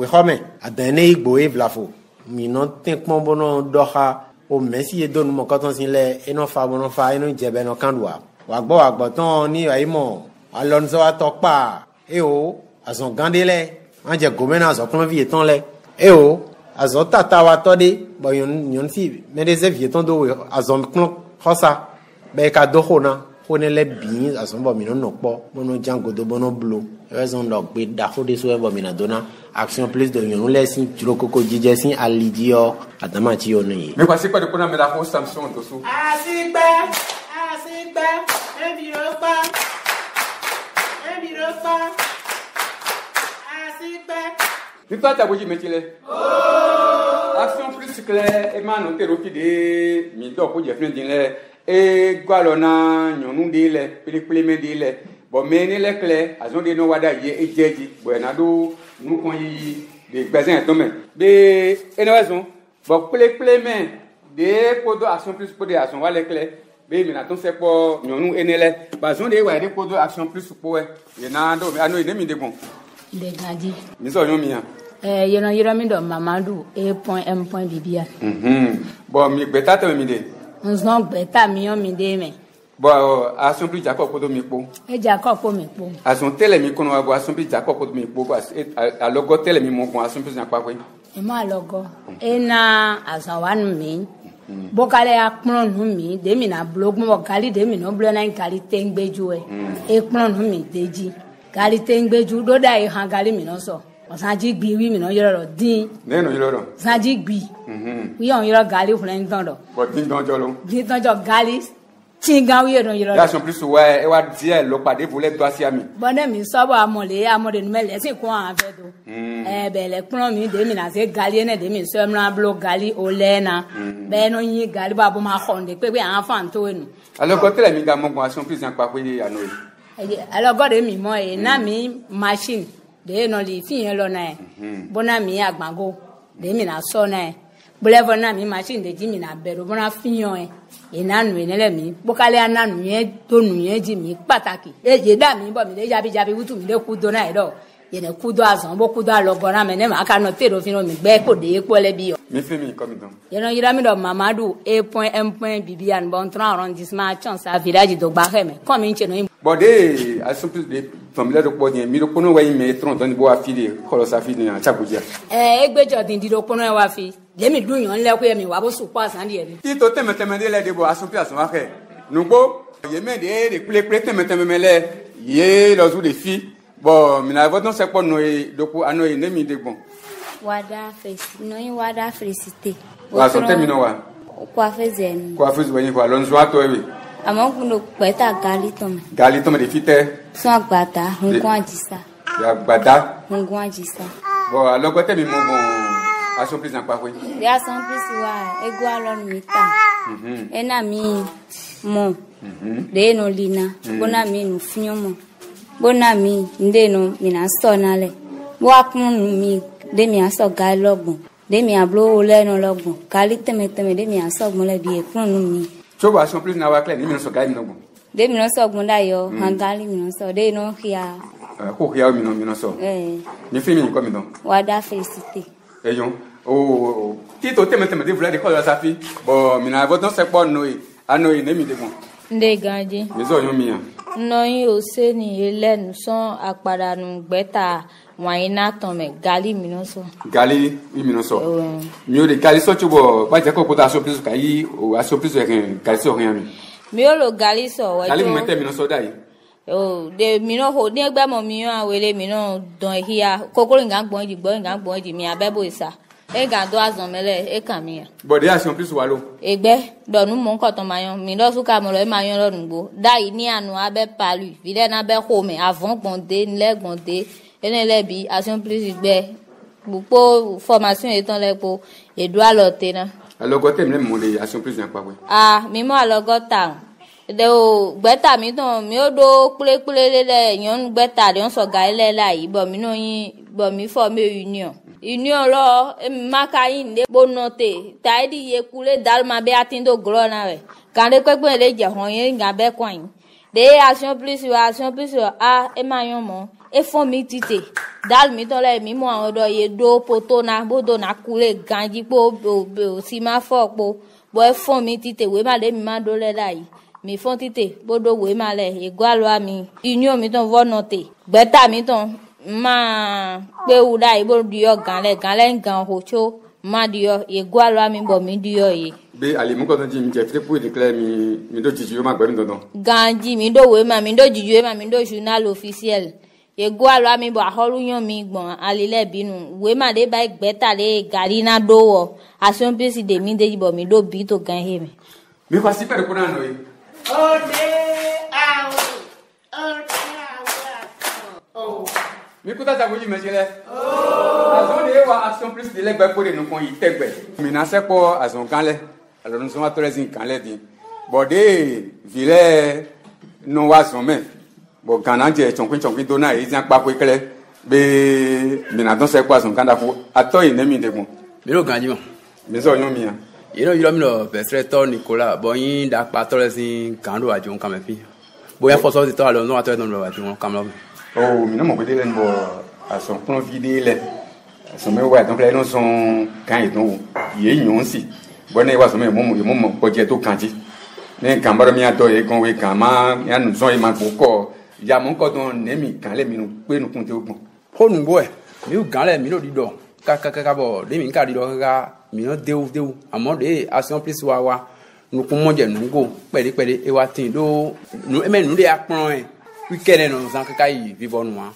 home adane igbo e blafo mi non think mon bono doha o merci e donu mo koton sin le e no fa bono fa e no jebe no kandwa wa gbo ton ni ayimo alonso atokpa e o azon gandele anje gomena azo plan vie ton le e o azo tata wa tode bo yon si me des vie ton do azon plan khosa be ka do hona hone le bin azon bo mi no po bono jango do bono blo raison donc be da ho de so bo mi na dona action plus de yon le sin tro koko jije sin alidio adama ti yo ni me kwasi kwa de kona me la ho Samson to so asigbe e bi ro pa Victoire Taboji Metile. Action plus claire, et man, on te de mi do ko je fin din le e gwalona nyonu de le pele de le bo meni le claire azon de no wada ye e jeji bo na do nu kon yi de gbezin to me be ene wazon bo pele men de ko do action plus ko de action wa le claire be mi na ton se po nyonu ene le ba zon de wa de ko do action plus po we ye na do ano ene mi de bon de gadi mi so yon mi han you know mi do Mamadou A.M. Bibia bon mi gbeta te mi de nzon gbeta mi on mi de me bon action plus Jacob ko do mi po e Jacob ko mi po action tele mi kono wa action plus Jacob ko do mi po a logo tele mi mo ko action plus na pa ko e ma logo e na asan wan mi bokale akpon nu mi de mi na blog mo gali de mi no blog na gali tengbeju e kpon nu mi deji gali tengbeju do da e han gali mi no so osanji gbi wi mi no yoro din ne no yoro sanji gbi wi on yoro gali fun don do but din don jolo din don jo gali tinga wi no yoro action plus wa e wa die lo pade vole do asia mi bone mi so bo amole nu mele sin ko an fe do bele kpon mi de mi na se gali ene de mi so mra blo gali olena be no yin gali babo ma khonde pe an fan to enu alors ko tele mi ga mo action plus na pa ko ano alors god mi mo e na mi machine de no li fi yen lo na bona mi agbango de mi na so na bolevo na mi machine de ji mi na bero bona fi yen e na nu enele mi bokale ananu yen to nu yen ji mi pataki e je da mi bo mi de jabi wutu mi de ku do na do ye ne ku do azon bo ku do alogo na me ne ma ka no te do fi no mi gbe ko de epo le bi o mi fi mi comme donc ye no yira mi do Mamadou A.M. Bibian bon 3 arrondissement chance à village do Baheme comme in cheno bon de action plus de famille do po mi do kono wa mi tron don bo afili kolo sa fi ni a chabuja egbejo din di do kono wa fi de mi dun yan le ko ye mi wa bo su pa san die ni ti to teme de le de bo action plus action wa ke nugbo ye me de pele teme le ye lo zu de fi bon mi na voton se po no e do ko ano e ne mi de bon wada face no yin wada felicite wa so temi no wa kwa fezen kwa fezu wen ko alonso ato ewe àmọ́ kuno peta gali tome de fite so agbata ngun ajisa ya gbada ngun ajisa bon alogo temi mo bon action plus na pa ko ya san plus wa ego alon mita ena mi mo de no lina bona mi nu finyomo bona mi nde no mi na so na le bo akun mi de mi aso gali logbon de mi ablo ole no logbon gali teme de mi aso gbon le bi e kun nu mi so ba action plus na wa clear ni mi no so gali no gbon de mi no so gbon da yo hangali mi no so de no hia ko hia mi no so mi fi mi ko mi don wada felicite eyon o ti to teme de vle de ko la safi bo mi na voton se po no e ano e ne mi de bon nde ganji mi so yon mi an no yin o se ni elenu son apadanu gbeta waina tome gali mi no so mi o de gali so chubo ba je ko pota so plus ka yi o aso plus gali so yan mi o lo gali so wa gali mo te mi no so dai o de mi no ho ni egba mo mi an wele mi no don hia kokoro nga gbon ji mi abebo isa e ga do azon mele e kan mi bo de action plus wa lo egbe do nu mo nkan ton mayon mi do su ka mo lo e mayon lo nugbo dai ni anu abe palu vile na be ho me avant gbonde nle gbonde ene le bi action plus gbe bupo formation etan le po edo alote na alogo tem le mo le action plus na pa we mi mo alogo ta de o gbeta mi ton mi o do kule le yon gbeta de on so ga ile la yi bo mi no yin bo mi form union lo maka yin de bonote taidi ye kule dal ma be atindo glona we kan de pepe le je hon yin ga be kwan de action plus a e ma yon mo e fon mi tite dal mi ton le mi mo an do ye do poto na bodo na kule ganji po si ma fo po bo e fon mi tite we ma le mi ma do le la yi mi fon tite bodo we ma le igual wa mi union mi ton vo note gbeta mi ton ma pe uda ibo dio ganle gan hocho ma dio igual wa mi bo mi dio yi be ali mu ko ton ji mi je triple declare mi do jiju ma gbe mi don ganji mi do we ma mi do jiju ma mi do journal officiel igual wa mi bo aholu yan mi gbon alile binu we ma de ba gbeta le gari na do wo action pc de mi de bo mi do bi to gan he mi kwa si pere kuna no yi mi kuta ta boji mesele azon de wa action plus de legbe ko de no kon yi tegbe mi na se po azon kan le alors nous sommes à 13 kan le din bo de vile no wa son me bo kan je chonkin do na yi jan pa ko kele be mi na don se po azon kan da ko ato yi ne mi de kun mi lo ganji mo mi so yon mi ya yiro mi lo Petretor Nicolas bo yin da pa 13 kan do ajo kan me fi bo ya force de to alors no ato no lo ajo kan lo oh mi no mo pede len bo ason plan vide le ason me wa donc les non sont kan yi don ye yon si bo ne wa so me mo ko je to kanji ne kan baro mi ato e kon we kan ma ya nu so e ma ko ya mo ko don ne mi kan le mi nu pe nu kun te ogun ho nu bo e mi u gan le mi no di do ka bo de mi ka di do ka mi no deu amo de action plus wa nu kun mo je nu go pere e wa tin do nu e me nu de apon e weekend no zan ka yi vivo nu wa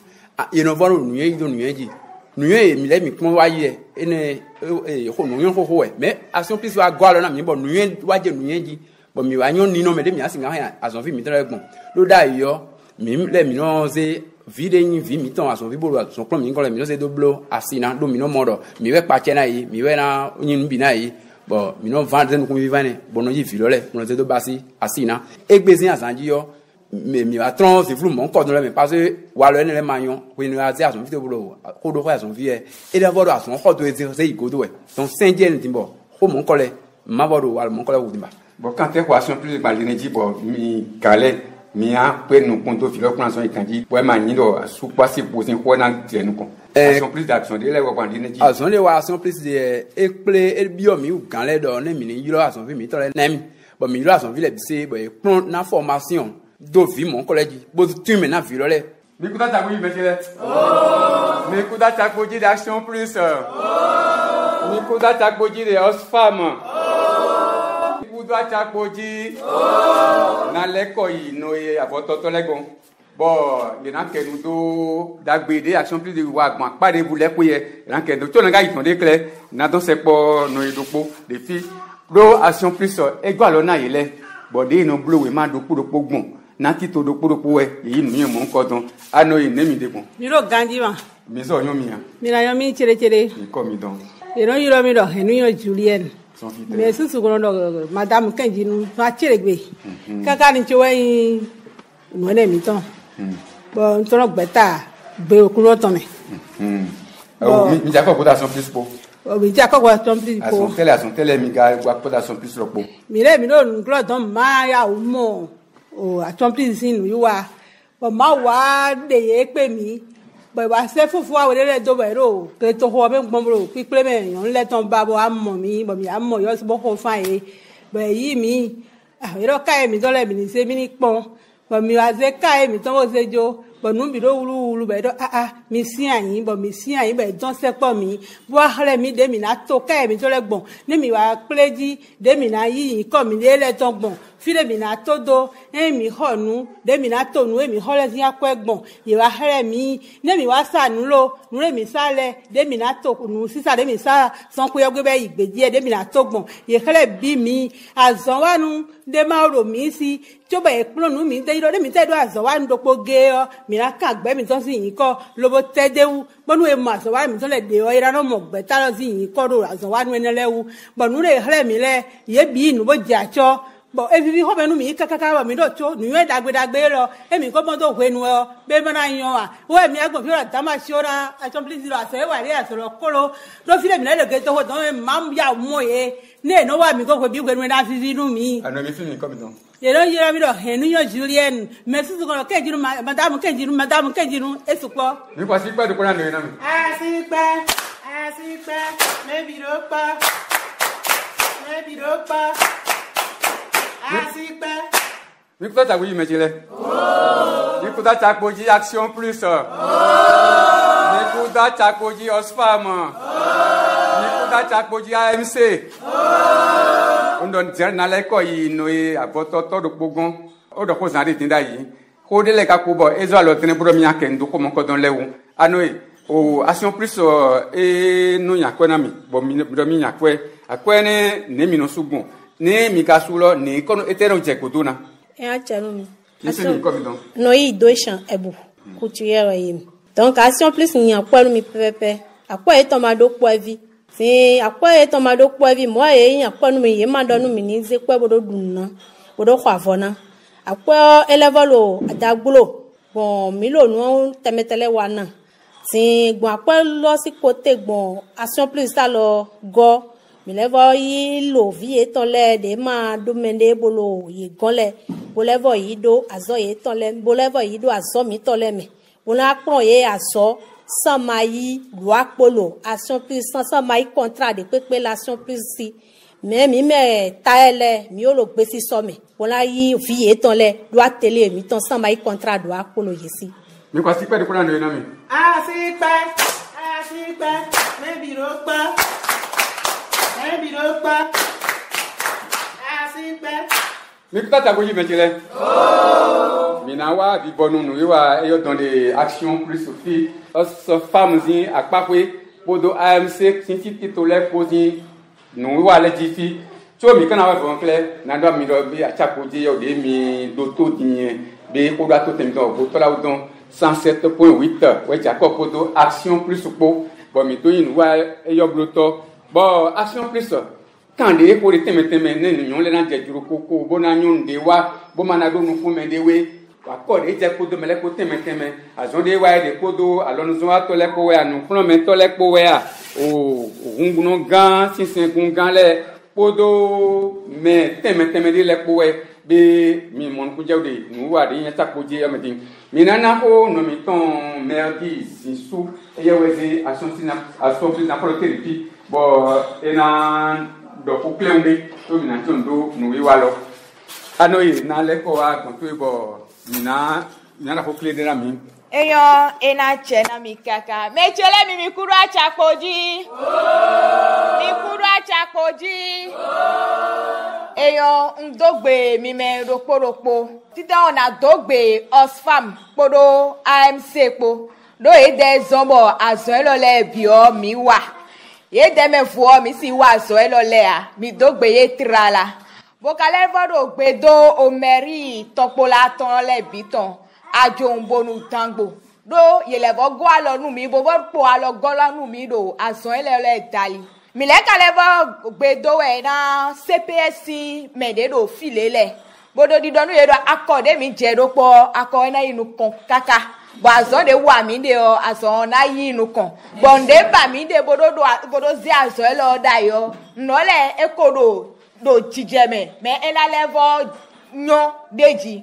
ye no voro nu ye do nu ye ji nu ye mi le mi pon wa ye ene ho nu ye ho e mais action plus wa gwa lo na mi bo nu ye wa je nu ye ji bo mi wa nyon ni no me de mi asinga ha azon fi mi tere gbon lo da yo mi le mi no ze vide yin vi mi ton azon fi bo azon plan mi ko le mi no ze do blo asina do mi no modo mi we pa che na yi mi we na yin bi na yi bo mi no vendre nu ko mi vane bo no yi vi lo le mo ze do basi asina egbezin azanji yo mi va tron c'est flou mon code mais parce que walo ene le magnon oui nous a dit à son vidéo bolo ko do à son vie et d'abord à son code c'est igodo ouais donc 5 yen timbo ko mon collé ma bodo wal mon collé wudimba bon quand équation plus ba l'énergie bon mi calé mi a pe nous compte filo plan son ikanji pour ma nido su passer poser ko na tie nous kon action plus d'action de le wa ban l'énergie action de wa action plus de ekple el bio mi u kan le do ne mi ni yiro action vie mi to le nem bon mi yiro action vie le bise bon plan na formation do vi mon collègue bo tu me na vi lo le mi kuta ta boji mesele mi kuta ta boji d'action plus mi kuta ta boji de Osfam mi kuta ta boji na leko yi no ye avototo legon bo le na kenu do dagbede action plus de wa gbon pa de bu le pe ye ran kenu to na ga iton de clé na don se po no idopo de fi do action plus e gba lo na ye le bo de no blow we ma do gbon na ti to do podopo we yi nu yen mo nko don ano yi ne mi de kun mi ro ganji ma mi so yon mi ya mi na yo mi chere mi ko mi don e no yiro mi do enu yo Julien mais susu ko do madame kanji nu fa chere gbe kaka ni che we nu ne mi ton bo ntoro gbeta gbe okuro ton me o mi ja ko potation plus po o mi ja ko potation plus po ason tele mi ga gba potation plus lo po mi le mi no nglo don ma ya o mo o accomplice sin you wa but ma wa de ye pe mi but wa se fufu wa le do be ro ke to ho be gbon bro pi ple me yon le ton ba bo ammo mi bo mi ammo yo se bo ho fa e be yi mi ah ro ka e mi do le mi ni se mi ni pon bo mi wa se ka e mi ton wo se jo bo nu bi do wulu be do mi si ayin be don se po mi bo le mi de mi na to ka e mi to le gbon ni mi wa pleji de mi na yi ko mi le ton gbon file mi na todo mi honu de mi na tonu mi hole si akwegbon ye wa here mi ne mi wa sanu lo nu re mi sale de mi na to nu sisa de mi sa son ko yegbe be igbeji de mi na togbon ye hele bi mi azon wanu de ma ro mi si tí ó bẹ̀ pọ́n nù mí tẹ́ ìrọ̀lẹ́ mi tẹ́ ìdọ́ àzọ̀wá ń dọ́pọ̀ gé ọ mìíràn ká gbẹ́ mi tán sí yìí kọ́ lóbo tẹ́ déwu bọ́nú ẹ̀ mọ̀ àzọ̀wá mi tán lẹ̀ dé ọ ìrànà mọ̀ gbẹ́ tá lọ sí yìí kọ́ ló àzọ̀wá nu ẹni lẹ́wu bọ̀nú rẹ̀ hẹ́rẹ́ mi lẹ̀ yé bí inú bó jẹ́ àtsọ́ bon e vivi ho benu mi kaka ba mi do cho nu e dagbe lo e mi ko bon to hwenu o be mana yan wa wo e mi agbon fi ra dama si ora a complete lo ase wa ri ase lo kolo do fi le mi le ge to ho don mam ya mo ye ne no wa mi ko bi hwenu na vivi nu mi ano mi fi mi ko mi don ye lo yira mi do henu yo Julien merci su ko ke jiru madame ke jiru e su po mi ko si pe do ko na no na mi si pe me bi ro pa mi ko ta wi me jile mi ko ta chapoji action plus mi ko ta chapoji Osfam mi ko ta chapoji AMC on don na le ko yi no e aboto to do pogon o do ko san de tinda yi ko de le ka ko bo ezo alo tene bro mi akendo ko mo ko don lewu ano e o action plus e no yakwe na mi bo mi do mi yakwe akwe ne mi no sugun ne mi ka sulo ne kono etero je ko dona e a chanu mi action ko mi don no yi do chan ebu couturière yim donc action plus ni akwe mi pepe akwe e to ma do po vi si akwe e to ma do po vi mo e yin akwe mi ye ma do nu mi ni ze pe bodo dunna bodo kwa vona akwe elevolo adagbulo bon mi lo nu temetele wa na si gbon akwe lo si côté gbon action plus ta lo go mi levo yi lo vi eton le de ma do mende bolo yi gonle bolevo yi do azo yi eton le bolevo yi do azo mi ton le me bona pon ye azo sans mai loi polo action plus sans mai contrat de pepe l'action plus si mais mi me taele mi o lo gbe si so me bona yi vi eton le loi télé mi ton sans mai contrat loi polo yesi mi ko si pe de ko na no na mi si pe me bi ro pa mi ko ta goji me jile mi na wa bi bonu nu wi wa e yo don de action plus fi so femme zin akpakwe bodo AMC tin ti to le pozi nu wi wa le ji fi cho mi kana wa bon kle na do mi do bi a chapoji yo de mi do to din be ko da to tem do bo to la don 107.8 we ja ko bodo action plus po bo mi to yin wa e yo bloto bon action plus quand de ko de teme ne nyon le na je juru koko bona nyon de wa bo mana do nu fun me de we wa ko de je ko do mele ko teme azon de wa de ko do alonu zo ato le ko we anu fun me to le ko we a o hunguno gan sinsin gungan le ko do me teme de le ko we be mi mon ku jawde nu wa de nya takoje amedin mi nana ko no mi ton merdi sisu e yeweze action plus na protéripi bon ena do ku kleunde to mi na tondo nu wi walo ano yi na le ko wa kon to bo mi na ko klede na mi eyo ena chena mi kaka me chele mi kuru achapoji mi kuru achapoji eyo ndogbe mi me ropo tita ona dogbe Osfam podo AMC po do e de zombo azon lo le bio mi wa ye de me fu mi si wa zo lo le a mi dogbe ye trala bokale vodo gbe do omeri topola ton le biton ajo nbonu tangbo do yelevo go alo nu mi bo po alo gola nu mi do azon le dali mi le kale vo gbe do we na CPSC me de do filele bodo di donu ye do akode mi je do po akọ na inu kon kaka bo azon de wa mi de o azon na yi inu kon bonde ba mi de bodo zi azon lo da yo no le ekodo do jijeme me ela levo nyo deji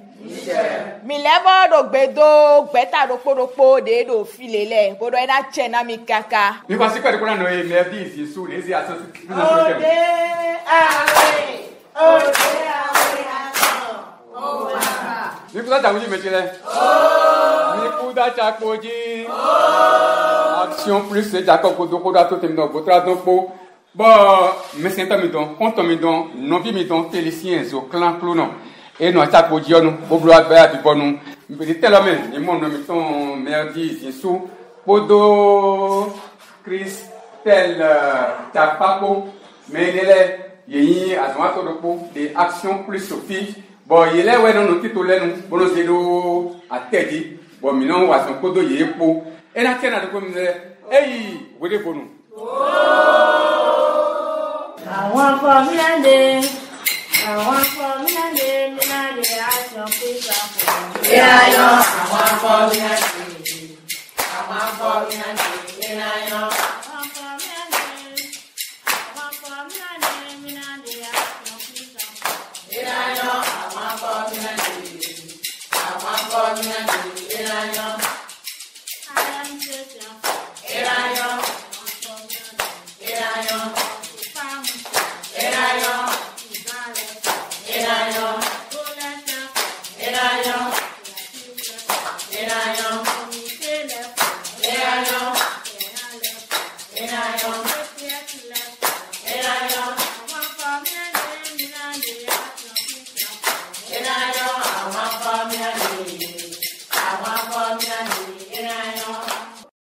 mi levo do gbedo gbeta do podopo de do filele bodo ena chena mi kaka mi kwasi kwa de kuna no e merdi si su le zi aso mi kuda ta wuji mechile mi kuda chakoji action plus e jako ko do ko da to tem do botra don po bo me senta mi don konto mi don no vi mi don félicien zo clan clono e no chakoji onu bo blo agba bi bonu mi telomen ni mo no mi ton merdi sisu podo Christelle Tapako menele yeyi azwato do po de action plus Sophie bon yele we no tito lenu bono zero atedi bon mi no wa son kodo ye po e na tena de ko mi eyi we de bonu àwọn afọ mi ande Àwọn afọmílàdé mílàdé action plus àpò. Míláyọ̀ àwọn afọmílàdé. Àwọn afọmílàdé míláyọ̀. Era